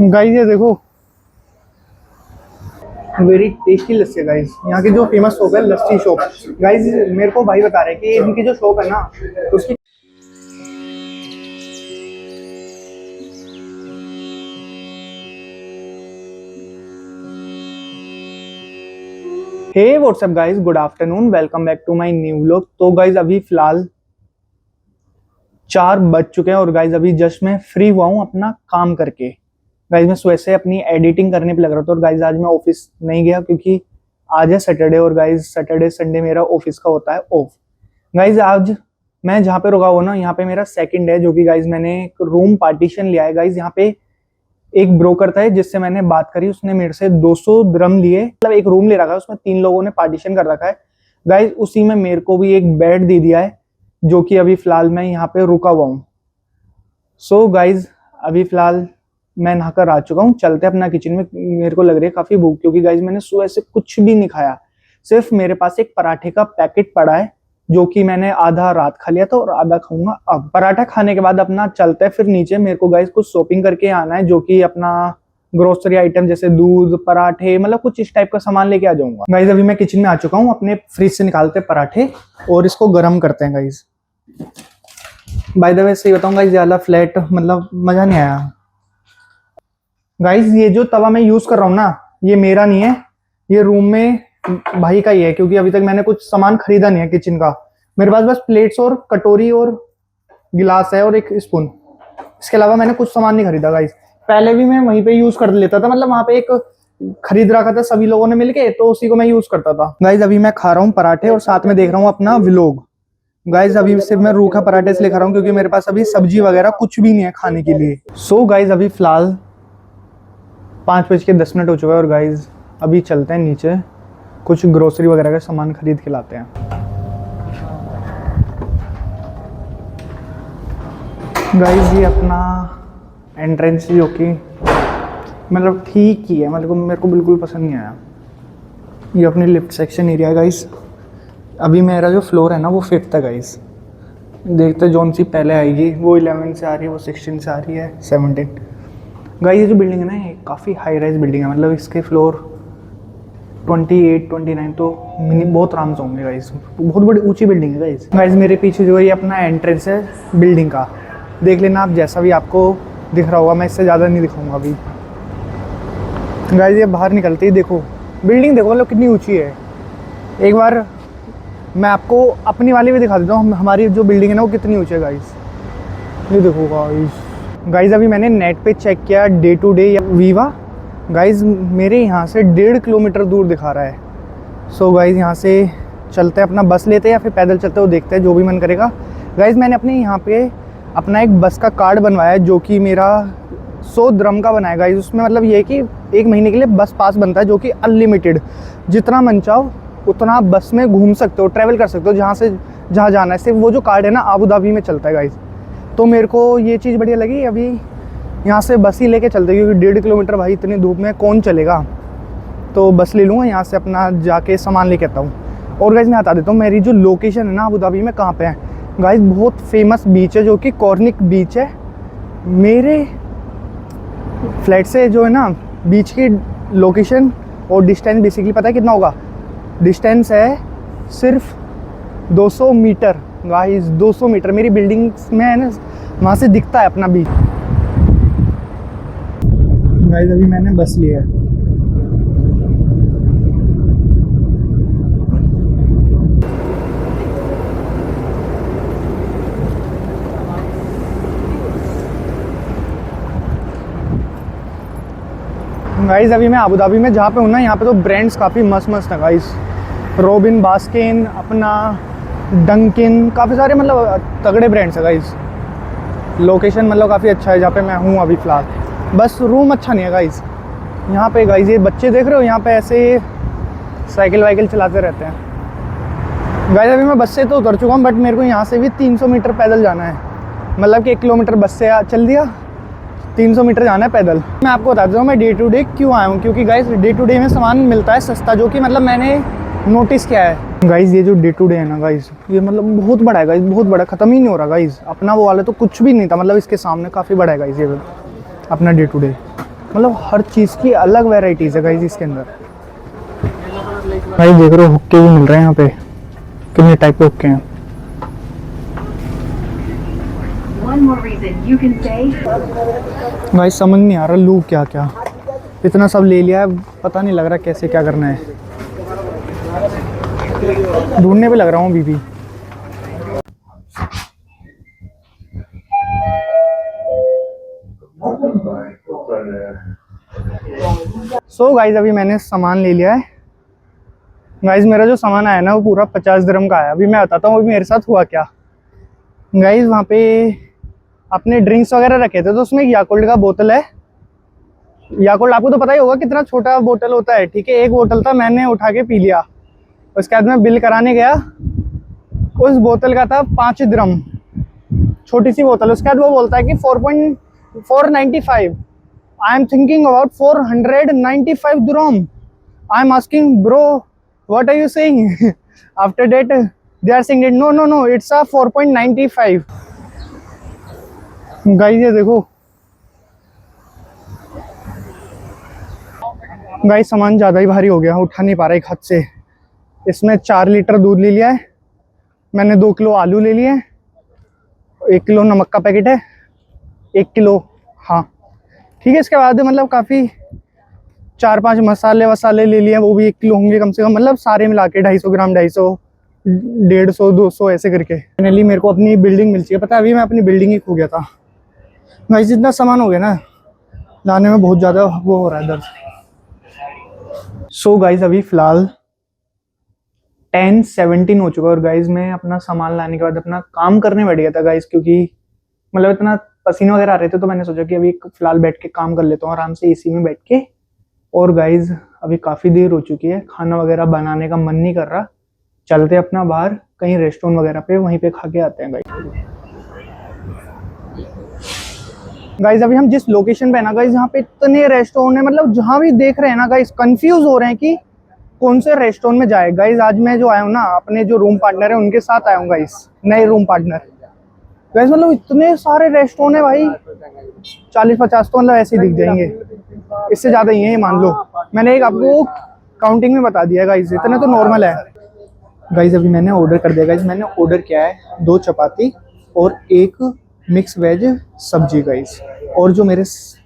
Guys ये देखो, very tasty लस्सी है गाइस। यहाँ की जो फेमस शॉप है लस्सी शॉप। गाइस मेरे को भाई बता रहे हैं कि इनकी जो शॉप है ना उसकी। Hey what's up guys, good afternoon, welcome back to my new vlog. तो गाइस अभी फिलहाल 4 बज चुके हैं और गाइस अभी जस्ट मैं फ्री हुआ हूँ अपना काम करके। गाइस मैं सुबह से अपनी एडिटिंग करने पे लग रहा था और गाइस आज मैं ऑफिस नहीं गया क्योंकि आज है सैटरडे और गाइस सैटरडे संडे मेरा ऑफिस का होता है ऑफ। गाइस आज मैं जहाँ पे रुका हुआ ना यहाँ पे मेरा सेकंड है, जो कि गाइस मैंने एक रूम पार्टीशन लिया है। गाइस यहाँ पे एक ब्रोकर था जिससे मैंने बात करी, उसने मेरे से 200 द्रम लिए, मतलब एक रूम ले रखा है उसमें 3 लोगों ने पार्टीशन कर रखा है। गाइस उसी में मेरे को भी एक बेड दे दिया है, जो कि अभी फिलहाल मैं यहाँ पे रुका हुआ हूँ। सो गाइज अभी फिलहाल मैं नहाकर आ चुका हूँ, चलते अपना किचन में। मेरे को लग रही है काफी भूख, क्योंकि गाइज मैंने सुबह से कुछ भी नहीं खाया। सिर्फ मेरे पास एक पराठे का पैकेट पड़ा है, जो कि मैंने आधा रात खा लिया था और आधा खाऊंगा अब। पराठा खाने के बाद अपना चलते हैं फिर नीचे। मेरे को गाइज कुछ शॉपिंग करके आना है, जो कि अपना ग्रोसरी आइटम जैसे दूध, पराठे, मतलब कुछ इस टाइप का सामान लेके आ जाऊंगा। गाइज अभी मैं किचन में आ चुका हूँ, अपने फ्रिज से निकालते हैं पराठे और इसको गर्म करते हैं। गाइज बाय द वे सही बताऊं गाइज, ये वाला फ्लैट मतलब मजा नहीं आया। गाइज ये जो तवा मैं यूज कर रहा हूँ ना, ये मेरा नहीं है, ये रूम में भाई का ही है, क्योंकि अभी तक मैंने कुछ सामान खरीदा नहीं है किचन का। मेरे पास बस प्लेट्स और कटोरी और गिलास है और एक स्पून, इसके अलावा मैंने कुछ सामान नहीं खरीदा। गाइज पहले भी मैं वहीं पे यूज कर लेता था, मतलब वहां पे एक खरीद रखा था सभी लोगों ने मिलके, तो उसी को मैं यूज करता था। गाइज अभी मैं खा रहा हूँ पराठे और साथ में देख रहा हूँ अपना व्लॉग। गाइज अभी सिर्फ मैं रूखा पराठे से लेकर रहा हूँ क्योंकि मेरे पास अभी सब्जी वगैरह कुछ भी नहीं है खाने के लिए। सो गाइज अभी फिलहाल 5:10 हो चुका है और गाइज अभी चलते हैं नीचे, कुछ ग्रोसरी वगैरह का सामान खरीद के लाते हैं। गाइज ये अपना एंट्रेंस जो कि मतलब ठीक ही है, मतलब मेरे को बिल्कुल पसंद नहीं आया। ये अपनी लिफ्ट सेक्शन एरिया है। गाइज अभी मेरा जो फ्लोर है ना वो 5th है। गाइस देखते जौन सी पहले आएगी, वो 11 से आ रही है, वो 16 से आ रही है, 17। गाइस ये जो बिल्डिंग है ना ये काफ़ी हाई राइज बिल्डिंग है, मतलब इसके फ्लोर 28, 29 तो बहुत आराम से होंगे। गाइस बहुत बड़ी ऊंची बिल्डिंग है। गाइस मेरे पीछे जो ये अपना एंट्रेंस है बिल्डिंग का, देख लेना आप, जैसा भी आपको दिख रहा होगा। मैं इससे ज़्यादा नहीं दिखाऊँगा अभी। गाइस ये बाहर निकलते ही देखो बिल्डिंग, देखो मतलब कितनी ऊँची है। एक बार मैं आपको अपनी वाली भी दिखा देता हूँ, हमारी जो बिल्डिंग है ना वो कितनी ऊंची है। गाइस ये देखो गाइस अभी मैंने नेट पे चेक किया डे टू डे या वीवा। गाइस मेरे यहाँ से 1.5 किलोमीटर दूर दिखा रहा है। सो गाइस यहाँ से चलते हैं, अपना बस लेते हैं या फिर पैदल चलते हैं, वो देखते हैं, जो भी मन करेगा। गाइस मैंने अपने यहाँ पे अपना एक बस का कार्ड बनवाया है, जो कि मेरा 100 द्रम का बनाया। गाइस उसमें मतलब ये है कि 1 महीने के लिए बस पास बनता है, जो कि अनलिमिटेड, जितना मन चाहो उतना आप बस में घूम सकते हो, ट्रैवल कर सकते हो जहाँ से जहाँ जाना है। सिर्फ वो जो कार्ड है ना अबू धाबी में चलता है। गाइस तो मेरे को ये चीज़ बढ़िया लगी। अभी यहाँ से बस ही लेके चलते, क्योंकि 1.5 किलोमीटर भाई इतनी धूप में कौन चलेगा, तो बस ले लूँगा, यहाँ से अपना जाके सामान लेके आता हूँ। और गाइस मैं बता देता हूँ मेरी जो लोकेशन है ना अबू धाबी में कहाँ पे है। गाइस बहुत फेमस बीच है, जो कि कॉर्निक बीच है। मेरे फ्लैट से जो है ना बीच की लोकेशन और डिस्टेंस बेसिकली पता है कितना होगा? डिस्टेंस है सिर्फ 200 मीटर। गाइस 200 मीटर मेरी बिल्डिंग में है ना, वहाँ से दिखता है अपना बीच। गाइस अभी मैंने बस लिया है। गाइस अभी मैं अबू धाबी में जहाँ पे हूँ ना, यहाँ पे तो ब्रांड्स काफ़ी मस्त मस्त है। गाइस रॉबिन, बास्किन, अपना डंकिन, काफ़ी सारे मतलब तगड़े ब्रांड्स है। गाइस लोकेशन मतलब काफ़ी अच्छा है जहाँ पे मैं हूँ अभी फ़िलहाल, बस रूम अच्छा नहीं है। गाइस यहाँ पे गाइस ये बच्चे देख रहे हो, यहाँ पे ऐसे साइकिल वाइकिल चलाते रहते हैं। गाइस अभी मैं बस से तो उतर चुका हूँ, बट मेरे को यहाँ से भी 300 मीटर पैदल जाना है, मतलब कि 1 किलोमीटर बस से चल दिया, 300 मीटर जाना है पैदल। मैं आपको बता देता हूँ मैं डे टू डे क्यों आया हूँ, क्योंकि गाइस डे टू डे में सामान मिलता है सस्ता, जो कि मतलब मैंने नोटिस किया है। गाइस ये जो डे टू डे है ना गाइस, ये मतलब बहुत बड़ा है। गाइस बहुत बड़ा, ख़त्म ही नहीं हो रहा। गाइस अपना वो वाला तो कुछ भी नहीं था, मतलब इसके सामने काफ़ी बड़ा है। गाइस ये अपना डे टू डे मतलब हर चीज़ की अलग वेराइटीज़ है गाइस इसके अंदर। भाई देख रहे हो हुक्के भी मिल रहे हैं यहाँ पे, कितने टाइप के हुक्के हैं। गाइस समझ नहीं आ रहा लूँ क्या क्या, इतना सब ले लिया है, पता नहीं लग रहा कैसे क्या करना है, ढूंढने पे लग रहा हूँ अभी भी। सो गाइज अभी मैंने सामान ले लिया है। गाइज मेरा जो सामान आया ना वो पूरा 50 दिरहम का आया। अभी मैं बताता हूँ अभी मेरे साथ हुआ क्या। गाइज वहाँ पे अपने ड्रिंक्स वगैरह रखे थे, तो उसमें एक याकुल्ट का बोतल है। याकुल्ट आपको तो पता ही होगा कितना छोटा बोतल होता है, ठीक है। एक बोतल था, मैंने उठा के पी लिया। उसके बाद मैं बिल कराने गया, उस बोतल का था 5 दिरहम, छोटी सी बोतल। उसके बाद वो बोलता है कि 4.495। I am thinking about 495 dirham. I am asking bro what are you saying. After that they are saying no no no it's a 4.95। Guys ये देखो गाइस, सामान ज़्यादा ही भारी हो गया, उठा नहीं पा रहा एक हाथ से। इसमें 4 लीटर दूध ले लिया है मैंने, 2 किलो आलू ले लिए, 1 किलो नमक का पैकेट है, 1 किलो, हाँ ठीक है। इसके बाद मतलब काफ़ी 4-5 मसाले वसाले ले लिए, वो भी 1 किलो होंगे कम से कम, मतलब सारे मिला के 250 ग्राम, 250, 150, 200 ऐसे करके। फाइनली मेरे को अपनी बिल्डिंग मिल चुकी है। पता है अभी मैं अपनी बिल्डिंग ही खो गया था। भाई जितना सामान हो गया ना, लाने में बहुत ज़्यादा वो हो रहा है दर्द। सो गाइज अभी फ़िलहाल 10:17 हो चुका है, और गाइज मैं अपना सामान लाने के बाद अपना काम करने बैठ गया था गाइज, क्योंकि मतलब इतना पसीने वगैरह आ रहे थे, तो मैंने सोचा कि अभी फ़िलहाल बैठ के काम कर लेता हूँ आराम से एसी में बैठ के। और गाइज अभी काफ़ी देर हो चुकी है, खाना वगैरह बनाने का मन नहीं कर रहा। चलते अपना बाहर कहीं रेस्टोरेंट वगैरह पे, वहीं पे खा के आते हैं गाइज। गाइज अभी हम जिस लोकेशन पे है ना गाइज, यहाँ पे इतने रेस्टोरेंट है, मतलब जहाँ भी देख रहे हैं ना गाइज कंफ्यूज हो रहे हैं कि कौन से रेस्टोरेंट में जाए। गाइज आज मैं जो आया हूँ ना, अपने जो रूम पार्टनर है उनके साथ आया हूँ गाइज, नए रूम पार्टनर। गाइज मतलब इतने सारे रेस्टोरेंट है भाई, 40-50 तो मतलब ऐसे ही दिख जाएंगे, इससे ज़्यादा ही है ये मान लो। मैंने एक आपको काउंटिंग में बता दिया गाइज, इतना तो नॉर्मल है। गाइज अभी मैंने ऑर्डर कर दिया गाइज, मैंने ऑर्डर किया है 2 चपाती और 1 मिक्स वेज सब्जी गाइज। और जो मेरे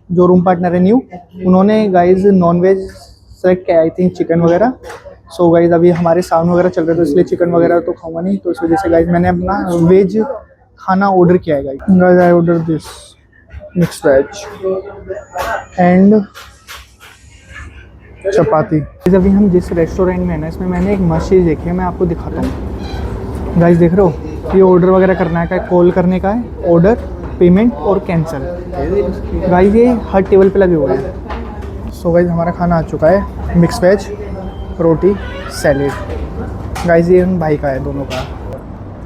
जो रूम पार्टनर है न्यू, उन्होंने गाइज नॉन वेज सेलेक्ट किया, आई थिंक चिकन वगैरह। सो गाइज अभी हमारे साउंड वगैरह चल रहे, तो इसलिए चिकन वगैरह तो खाऊंगा नहीं, तो इस वजह से गाइज मैंने अपना वेज खाना ऑर्डर किया है guys. I order this mix veg and chapati. अभी हम जिस रेस्टोरेंट में है ना, इसमें मैंने एक मस्त चीज़ देखी है, मैं आपको दिखाता हूँ। गाइस देख रहे हो, ये ऑर्डर वगैरह करना है, कॉल करने का है, ऑर्डर, पेमेंट और कैंसिल। गाइस ये हर टेबल पे लगे हुए हैं। सो गाइस हमारा खाना आ चुका है, मिक्स वेज, रोटी, सैलेड। गाइस ये उन भाई का है, दोनों का।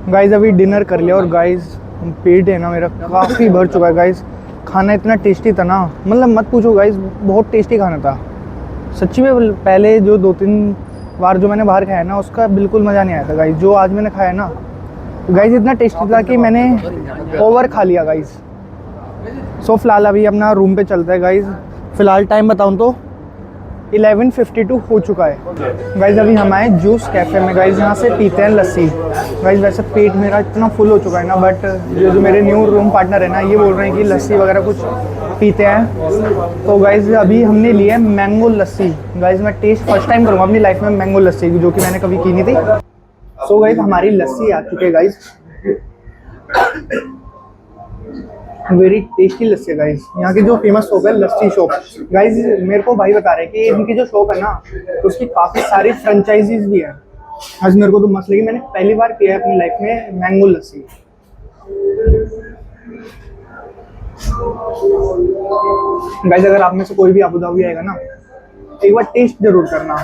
गाइस अभी डिनर कर लिया, और गाइस पेट है ना मेरा काफ़ी भर चुका है गाइस। खाना इतना टेस्टी था ना, मतलब मत पूछो गाइस, बहुत टेस्टी खाना था सच्ची में। पहले जो 2-3 बार जो मैंने बाहर खाया ना, उसका बिल्कुल मज़ा नहीं आया था गाइस। जो आज मैंने खाया ना गाइस, इतना टेस्टी था कि मैंने ओवर खा लिया गाइस। सो फिलहाल अभी अपना रूम पे चलता है गाइस। फिलहाल टाइम बताऊं तो 11:52 हो चुका है गाइस। अभी हम आए जूस कैफ़े में गाइस, यहाँ से पीते हैं लस्सी गाइस। वैसे पेट मेरा इतना फुल हो चुका है ना, बट जो मेरे न्यू रूम पार्टनर है ना, ये बोल रहे हैं कि लस्सी वगैरह कुछ पीते हैं। तो गाइस अभी हमने लिया है मैंगो लस्सी गाइस। मैं टेस्ट फर्स्ट टाइम करूँगा अपनी लाइफ में मैंगो लस्सी, जो कि मैंने कभी की नहीं थी। सो गाइस हमारी लस्सी आ चुकी है गाइस, वेरी टेस्टी लस्सी है गाइस। यहाँ की जो फेमस शॉप है लस्सी शॉप गाइस, मेरे को भाई बता रहे हैं कि इनकी जो शॉप है ना, उसकी काफ़ी सारी फ्रेंचाइजीज भी है। आज मेरे को तो मस्त लगी, मैंने पहली बार पिया है अपनी लाइफ में मैंगो लस्सी। गाइस अगर आप में से कोई भी अबू धाबी आएगा ना, एक बार टेस्ट जरूर करना,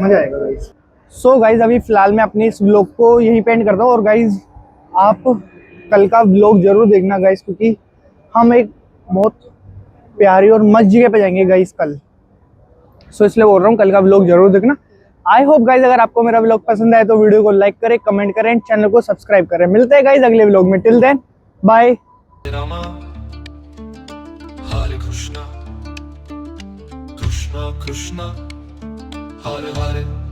मजा आएगा गाइस। सो गाइज अभी फिलहाल मैं अपने इस व्लॉग को यहीं पे एंड करता हूँ, और गाइज आप कल का व्लॉग जरूर देखना गाइज, क्योंकि हम एक बहुत प्यारी और मस्त जगह पे जाएंगे गाइज कल। सो इसलिए बोल रहा हूँ कल का व्लॉग जरूर देखना। आई होप गाइज अगर आपको मेरा व्लॉग पसंद आए तो वीडियो को लाइक करें, कमेंट करें, चैनल को सब्सक्राइब करें। मिलते हैं गाइज अगले व्लॉग में, till then bye. Krishna Krishna Hare Hare